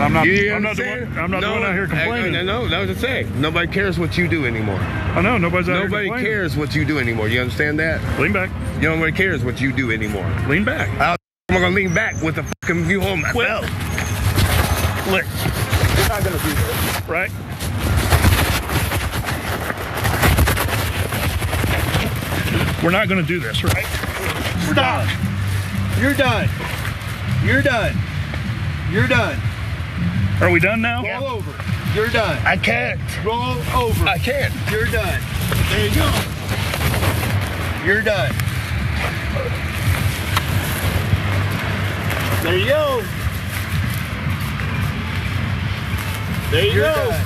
I'm not You the one understand? out here complaining. No, that was the thing. Nobody cares what you do anymore. I know, nobody's out here Nobody complaining. cares what you do anymore. You understand that? Lean back. Nobody cares what you do anymore. Lean back. I'm gonna lean back with the fucking view on myself. Look, you're not gonna do this, right? We're not gonna do this, right? Stop. You're done. You're done. You're done. Are we done now? Roll over. You're done. I can't. Roll over. I can't. You're done. There you go. You're done. There you go. There you go. Done.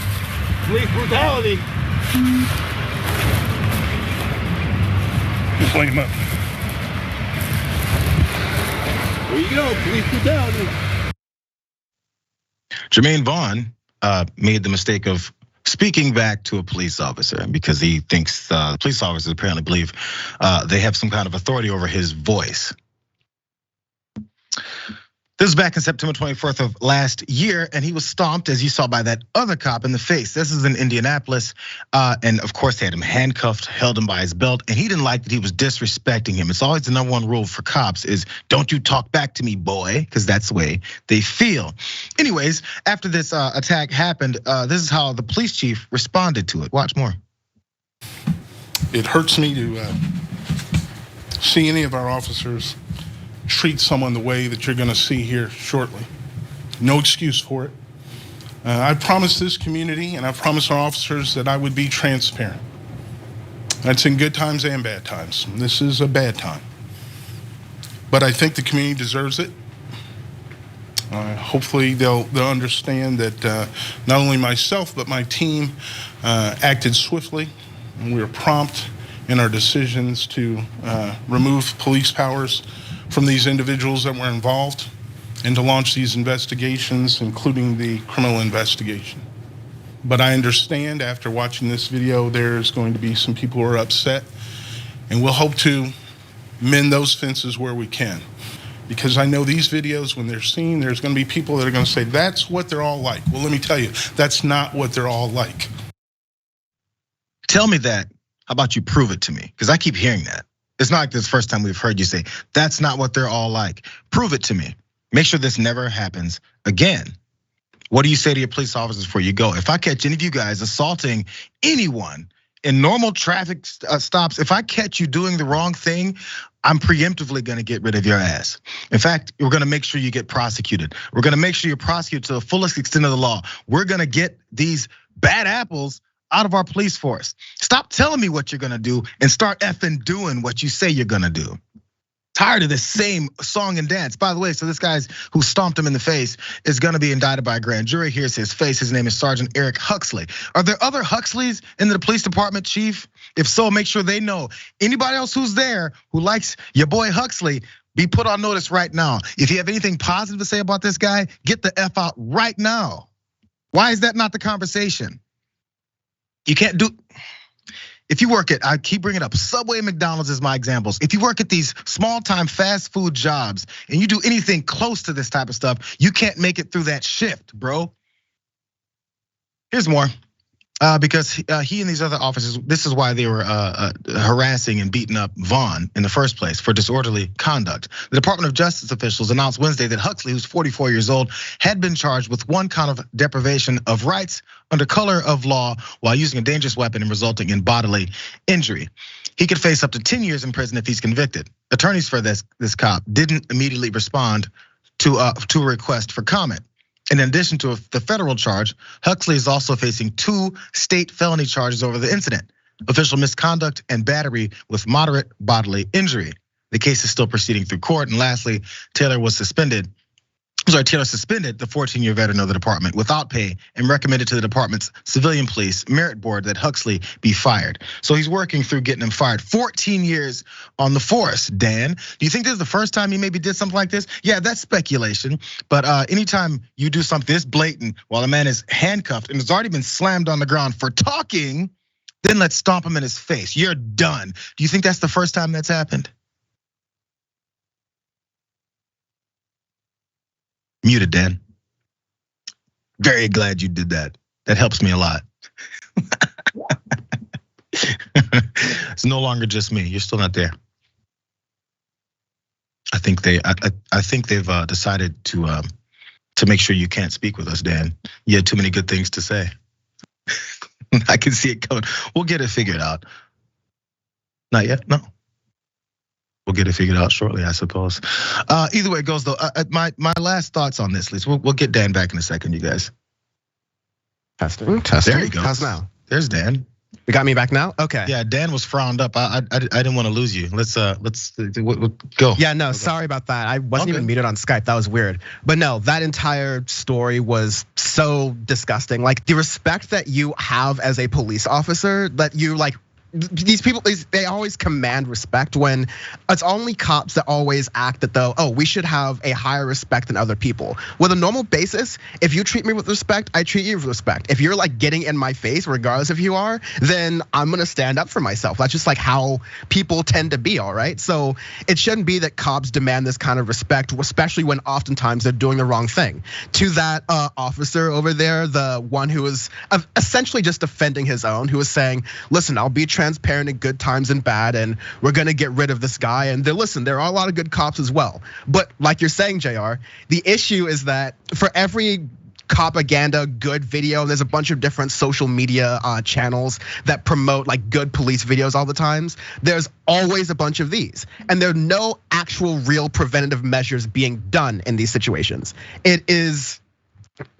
Police brutality. Just lean him up. There you go. Police brutality. Jermaine Vaughn made the mistake of speaking back to a police officer because he thinks police officers apparently believe they have some kind of authority over his voice. This is back in September 24th of last year, and he was stomped, as you saw, by that other cop in the face. This is in Indianapolis, and of course they had him handcuffed, held him by his belt, and he didn't like that he was disrespecting him. It's always the number one rule for cops is don't you talk back to me, boy, because that's the way they feel. Anyways, after this attack happened, this is how the police chief responded to it. Watch more. It hurts me to see any of our officers treat someone the way that you're gonna see here shortly. No excuse for it. I promised this community and I promised our officers that I would be transparent. That's in good times and bad times. This is a bad time. But I think the community deserves it. Hopefully they'll understand that not only myself, but my team acted swiftly and we were prompt in our decisions to remove police powers from these individuals that were involved and to launch these investigations, including the criminal investigation. But I understand after watching this video, there's going to be some people who are upset, and we'll hope to mend those fences where we can. Because I know these videos, when they're seen, there's gonna be people that are gonna say, that's what they're all like. Well, let me tell you, that's not what they're all like. Tell me that. How about you prove it to me? Because I keep hearing that. It's not like this first time we've heard you say, that's not what they're all like. Prove it to me. Make sure this never happens again. What do you say to your police officers before you go? If I catch any of you guys assaulting anyone in normal traffic stops, if I catch you doing the wrong thing, I'm preemptively gonna get rid of your ass. In fact, we're gonna make sure you get prosecuted. We're gonna make sure you're prosecuted to the fullest extent of the law. We're gonna get these bad apples out of our police force. Stop telling me what you're gonna do and start effing doing what you say you're gonna do. Tired of this same song and dance. By the way, so this guy who stomped him in the face is gonna be indicted by a grand jury. Here's his face. His name is Sergeant Eric Huxley. Are there other Huxleys in the police department, chief? If so, make sure they know. Anybody else who's there who likes your boy Huxley, be put on notice right now. If you have anything positive to say about this guy, get the F out right now. Why is that not the conversation? You can't do, if you work at, I keep bringing up Subway and McDonald's as my examples. If you work at these small time fast food jobs and you do anything close to this type of stuff, you can't make it through that shift, bro. Here's more. Because he and these other officers, this is why they were harassing and beating up Vaughn in the first place for disorderly conduct. The Department of Justice officials announced Wednesday that Huxley, who's 44 years old, had been charged with one count of deprivation of rights under color of law while using a dangerous weapon and resulting in bodily injury. He could face up to 10 years in prison if he's convicted. Attorneys for this cop didn't immediately respond to a request for comment. In addition to the federal charge, Huxley is also facing 2 state felony charges over the incident: official misconduct and battery with moderate bodily injury. The case is still proceeding through court. And lastly, Taylor suspended the 14-year veteran of the department without pay and recommended to the department's civilian police merit board that Huxley be fired. So he's working through getting him fired. 14 years on the force, Dan. Do you think this is the first time he maybe did something like this? Yeah, that's speculation. But anytime you do something this blatant while a man is handcuffed and has already been slammed on the ground for talking, then let's stomp him in his face. You're done. Do you think that's the first time that's happened? Muted, Dan. Very glad you did that. That helps me a lot. It's no longer just me. You're still not there. I think they've decided to make sure you can't speak with us, Dan. You had too many good things to say. I can see it coming. We'll get it figured out. Not yet, no. We'll get it figured out shortly, I suppose. Either way it goes, though. My last thoughts on this, Lisa. We'll get Dan back in a second, you guys. Testing. There you go. How's now? There's Dan. You got me back now? Okay. Yeah, Dan was frowned up. I didn't want to lose you. Let's go. Yeah, no, sorry about that. I wasn't even muted on Skype. That was weird. But no, that entire story was so disgusting. Like the respect that you have as a police officer, that you like. These people, they always command respect when it's only cops that always act that though, oh, we should have a higher respect than other people. With a normal basis, if you treat me with respect, I treat you with respect. If you're like getting in my face, regardless if you are, then I'm gonna stand up for myself. That's just like how people tend to be, all right? So it shouldn't be that cops demand this kind of respect, especially when oftentimes they're doing the wrong thing. To that officer over there, the one who was essentially just defending his own, who was saying, listen, I'll be transparent in good times and bad, and we're gonna get rid of this guy. And listen, there are a lot of good cops as well. But like you're saying, JR, the issue is that for every propaganda good video, there's a bunch of different social media channels that promote like good police videos all the times. There's always a bunch of these, and there are no actual real preventative measures being done in these situations. It is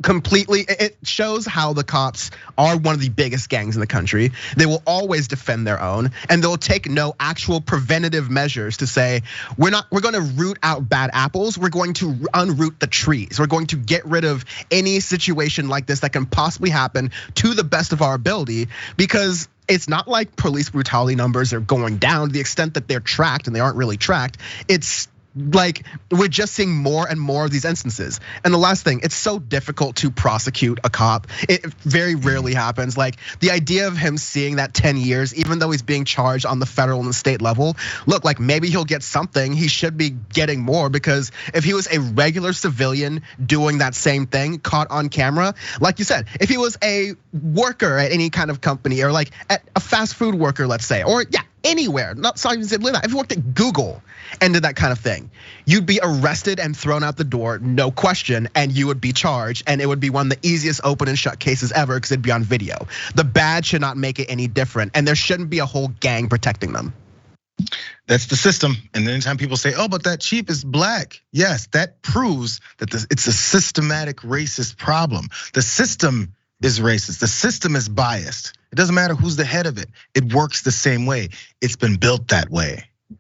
completely, it shows how the cops are one of the biggest gangs in the country. They will always defend their own, and they'll take no actual preventative measures to say, we're gonna root out bad apples, we're going to unroot the trees. We're going to get rid of any situation like this that can possibly happen to the best of our ability, because it's not like police brutality numbers are going down to the extent that they're tracked, and they aren't really tracked. It's like we're just seeing more and more of these instances. And the last thing, it's so difficult to prosecute a cop. It very rarely happens. Like the idea of him seeing that 10 years, even though he's being charged on the federal and the state level, look, like maybe he'll get something. He should be getting more, because if he was a regular civilian doing that same thing caught on camera, like you said, if he was a worker at any kind of company, or like at a fast food worker, let's say, or yeah, anywhere, not sorry, if you worked at Google and did that kind of thing, you'd be arrested and thrown out the door, no question, and you would be charged, and it would be one of the easiest open and shut cases ever because it'd be on video. The bad should not make it any different, and there shouldn't be a whole gang protecting them. That's the system. And then anytime people say, oh, but that chief is black. Yes, that proves that it's a systematic racist problem. The system is racist. The system is biased. It doesn't matter who's the head of it. It works the same way. It's been built that way.